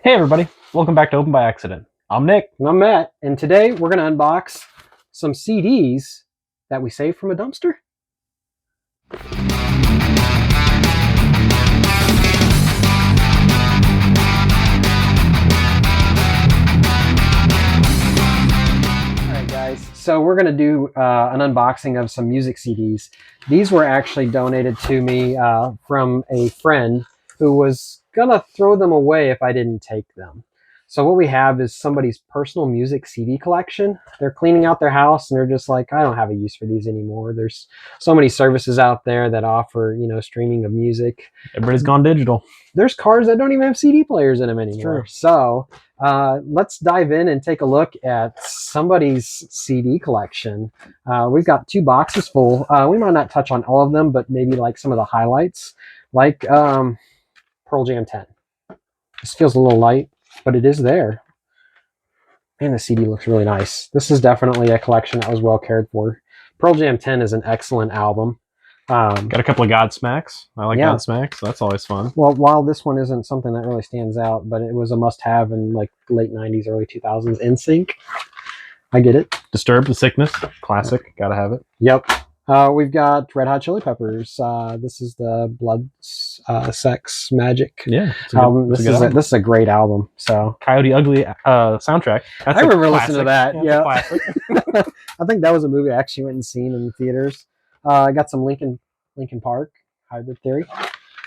Hey everybody, welcome back to Open by Accident. I'm Nick. And I'm Matt, and today we're going to unbox some CDs that we saved from a dumpster. Alright guys, so we're going to do an unboxing of some music CDs. These were actually donated to me from a friend who was going to throw them away if I didn't take them. So what we have is somebody's personal music CD collection. They're cleaning out their house and they're just like, I don't have a use for these anymore. There's so many services out there that offer, streaming of music. Everybody's gone digital. There's cars that don't even have CD players in them anymore. So let's dive in and take a look at somebody's CD collection. We've got 2 boxes full. We might not touch on all of them, but maybe like some of the highlights, like Pearl Jam 10. This feels a little light, but it is there. And the CD looks really nice. This is definitely a collection that was well cared for. Pearl Jam 10 is an excellent album. Got a couple of Godsmacks. I like Godsmacks, so that's always fun. Well, while this one isn't something that really stands out, but it was a must-have in like late 90s, early 2000s. NSYNC. I get it. Disturbed, The Sickness, classic. Gotta have it. Yep. We've got Red Hot Chili Peppers. This is the Blood, Sex, Magic album. This is a great album. So Coyote Ugly soundtrack. I remember listening to that. Yeah, Classic. I think that was a movie I actually went and seen in the theaters. I got some Linkin Park, Hybrid Theory.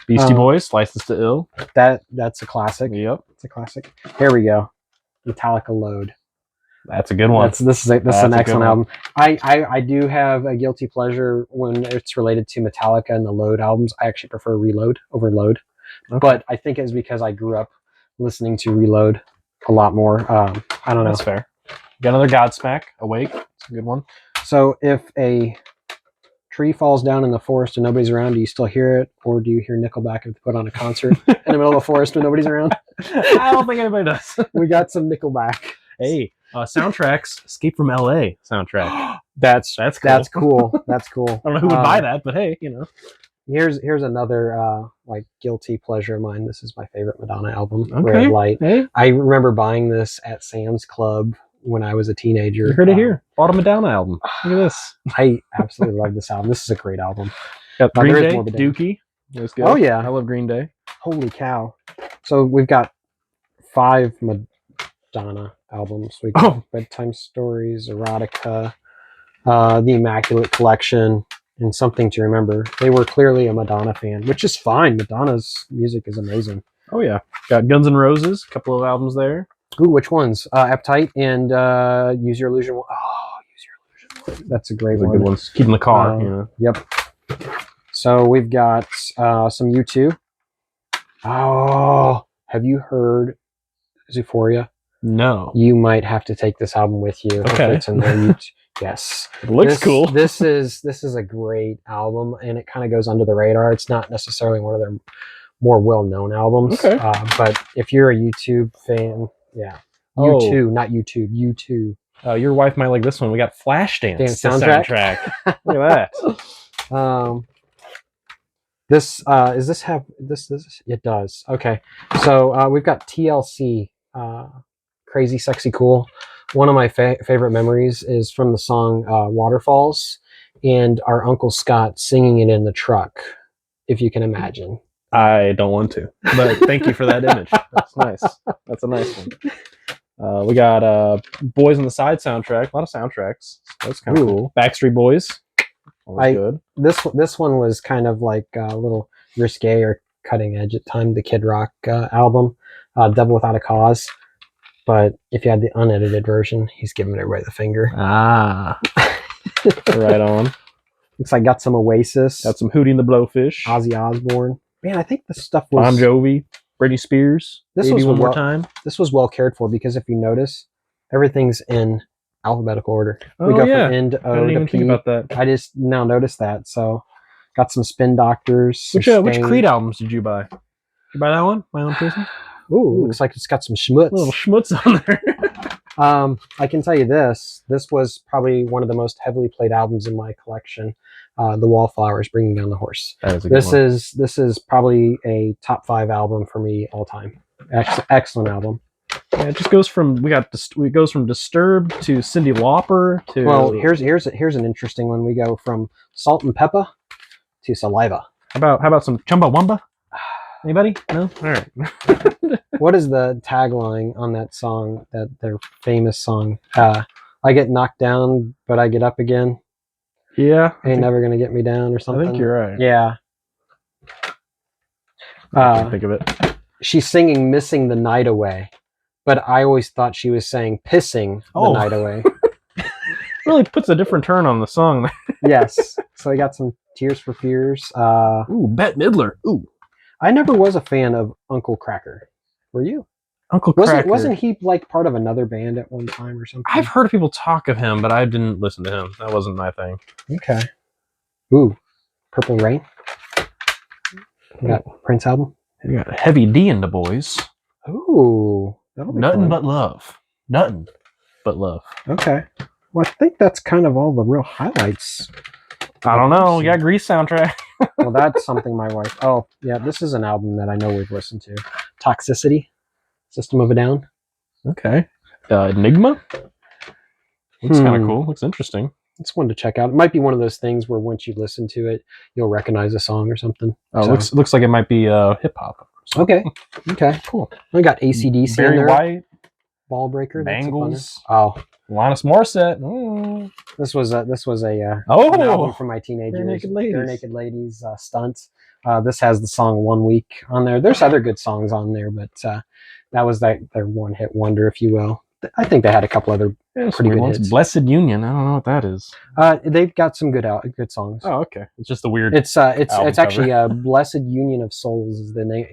Beastie Boys, License to Ill. That's a classic. Yep, it's a classic. Here we go. Metallica Load. That's a good one. This is an excellent album. I do have a guilty pleasure when it's related to Metallica and the Load albums. I actually prefer Reload over Load. Okay. But I think it's because I grew up listening to Reload a lot more. I don't know. That's fair. Got another Godsmack, Awake. It's a good one. So if a tree falls down in the forest and nobody's around, do you still hear it? Or do you hear Nickelback if they put on a concert in the middle of the forest when nobody's around? I don't think anybody does. We got some Nickelback. Hey. Soundtracks, Escape from LA soundtrack. That's cool. That's cool. I don't know who would buy that, but hey, Here's another like guilty pleasure of mine. This is my favorite Madonna album, okay. Red Light. Hey. I remember buying this at Sam's Club when I was a teenager. You heard it here. Bought a Madonna album. Look at this. I absolutely love this album. This is a great album. Got Green Day, Dookie. That's good. Oh yeah, I love Green Day. Holy cow! So we've got 5 Madonna albums. We got Bedtime Stories, Erotica, The Immaculate Collection, and Something to Remember. They were clearly a Madonna fan, which is fine. Madonna's music is amazing. Oh yeah, got Guns N' Roses, a couple of albums there. Ooh, which ones? Appetite and Use Your Illusion. Oh, Use Your Illusion. That's a great one. Good ones. Keep in the car. Yep. So we've got some U2. Oh, have you heard Euphoria? No. You might have to take this album with you. Okay. Yes. It looks cool. This is a great album, and it kind of goes under the radar. It's not necessarily one of their more well-known albums. Okay. But if you're a YouTube fan, yeah. U2, not YouTube, U2. Your wife might like this one. We got Flashdance soundtrack. Look at that. This does this have this? It does. Okay. So we've got TLC. Crazy Sexy Cool. One of my favorite memories is from the song Waterfalls and our Uncle Scott singing it in the truck, if you can imagine. I don't want to, but thank you for that image. That's nice. That's a nice one. We got Boys on the Side soundtrack. A lot of soundtracks. That's kind of cool. Backstreet Boys. Good. This one was kind of like a little risque or cutting edge at the time. The Kid Rock album, Devil Without a Cause. But if you had the unedited version, he's giving everybody the finger. Ah. Right on. Looks like got some Oasis. Got some Hootie and the Blowfish. Ozzy Osbourne. Man, I think this stuff was... Bon Jovi. Britney Spears. This was One More Time. This was well cared for because if you notice, everything's in alphabetical order. Oh, we go from N to O to P. Think about that. I just now noticed that. So got some Spin Doctors. Which Creed albums did you buy? Did you buy that one? My Own Prison? Ooh, looks like it's got some schmutz. A little schmutz on there. I can tell you this. This was probably one of the most heavily played albums in my collection. The Wallflowers, Bringing Down the Horse. That is a good one. This is probably a top 5 album for me all time. Excellent album. Yeah, it just goes from it goes from Disturbed to Cyndi Lauper to Well, here's an interesting one. We go from Salt and Pepper to Saliva. how about some Chumbawamba? Anybody? No? All right. What is the tagline on that song, that their famous song? I get knocked down, but I get up again. Yeah. Ain't never gonna get me down, or something. I think you're right. Yeah. I can't think of it. She's singing "Missing the Night Away," but I always thought she was saying "Pissing the Night Away." Really puts a different turn on the song. Yes. So I got some Tears for Fears. Ooh, Bette Midler. Ooh. I never was a fan of Uncle Cracker. Were you? Uncle Cracker. Wasn't he like part of another band at one time or something? I've heard people talk of him, but I didn't listen to him. That wasn't my thing. Okay. Ooh, Purple Rain. We got Prince album. We got Heavy D in the boys. Ooh, that'll be Nothing fun. but love. Nothing but love. Okay. Well, I think that's kind of all the real highlights. I don't know. We got Grease soundtrack. Well, that's something my wife. Oh, yeah, this is an album that I know we've listened to. Toxicity, System of a Down. Okay. Enigma. Looks kind of cool. Looks interesting. It's one to check out. It might be one of those things where once you listen to it, you'll recognize a song or something. Oh, so. looks like it might be hip hop. Okay. Okay. Cool. I got AC/DC Barry in there. White. Ball Breaker. Bangles. Oh. Alanis Morissette. Mm. This was an Oh, album from my teenage years. Bare Naked Ladies stunt. This has the song "One Week" on there. There's other good songs on there, but that was their one-hit wonder, if you will. I think they had a couple other pretty good hits. Blessed Union. I don't know what that is. They've got some good songs. Oh, okay. It's just a weird. It's actually Blessed Union of Souls is the name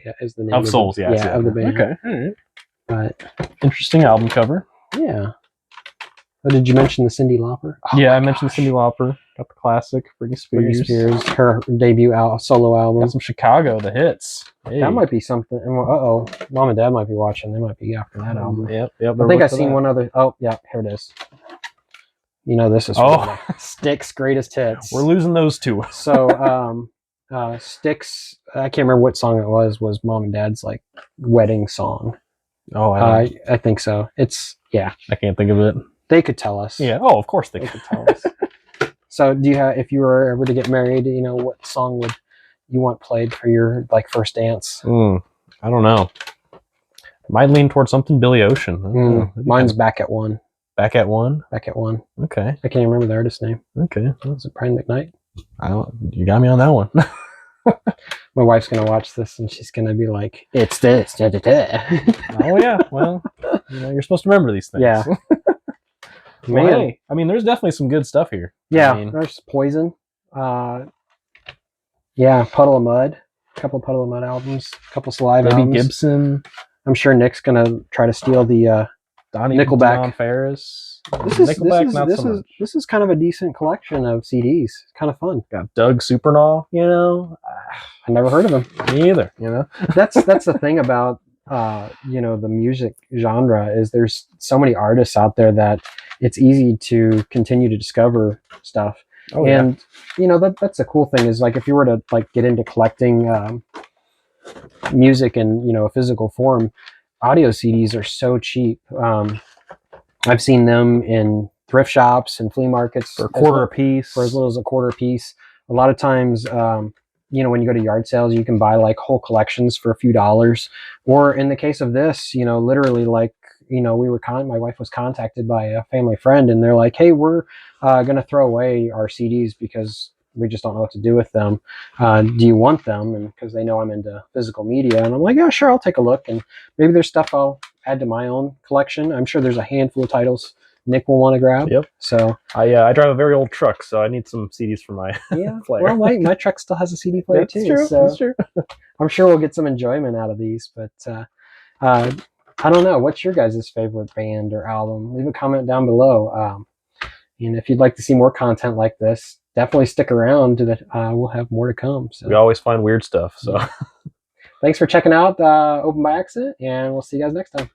of Souls. Yeah, of the band. Okay, all right. But interesting album cover. Yeah. Oh, did you mention the Cyndi Lauper? Oh, yeah, I mentioned Cyndi Lauper. Got the classic Britney Spears. Her debut solo album. Got some Chicago, the hits. Hey. That might be something. Uh-oh. Mom and Dad might be watching. They might be after that album. Yep. I think I've seen one other. Oh, yeah, here it is. You know, this is Styx Greatest Hits. We're losing those two. So, Styx, I can't remember what song it was Mom and Dad's like wedding song. Oh, I think so. Yeah. I can't think of it. They could tell us. Yeah. Oh, of course they could tell us. So, do you have, if you were ever to get married, you know, what song would you want played for your like first dance? I don't know. Might lean towards something Billy Ocean. Mine's Back at One. Back at One. Back at One. Okay. I can't remember the artist's name. Okay. Was it Brian McKnight? You got me on that one. My wife's gonna watch this and she's gonna be like, "It's this." Da, da, da. Oh yeah. Well, you're supposed to remember these things. Yeah. Man, hey, I mean, there's definitely some good stuff here. Yeah, there's Poison. Yeah, Puddle of Mud. A couple of Puddle of Mud albums. A couple Saliva albums. Maybe Gibson. I'm sure Nick's gonna try to steal the Nickelback. Don Ferris. This is kind of a decent collection of CDs. It's kind of fun. Got Doug Supernaw. You know, I never heard of him. Me either. You know, that's the thing about you know, the music genre is there's so many artists out there that it's easy to continue to discover stuff. Oh, and you know, that's the cool thing is like if you were to like get into collecting music in, you know, a physical form, audio CDs are so cheap. I've seen them in thrift shops and flea markets for a quarter a piece, for as little as a quarter a piece. A lot of times, you know, when you go to yard sales, you can buy like whole collections for a few dollars. Or in the case of this, you know, literally like, you know, my wife was contacted by a family friend and they're like, "Hey, we're going to throw away our CDs because we just don't know what to do with them. Do you want them?" And because they know I'm into physical media, and I'm like, "Yeah, sure, I'll take a look." And maybe there's stuff I'll add to my own collection. I'm sure there's a handful of titles Nick will want to grab. Yep. So I drive a very old truck, so I need some CDs for my player. Well, my truck still has a CD player too. True. So that's true. I'm sure we'll get some enjoyment out of these. But I don't know. What's your guys' favorite band or album? Leave a comment down below. And if you'd like to see more content like this, definitely stick around. We'll have more to come. So we always find weird stuff. So thanks for checking out Open by Accident, and we'll see you guys next time.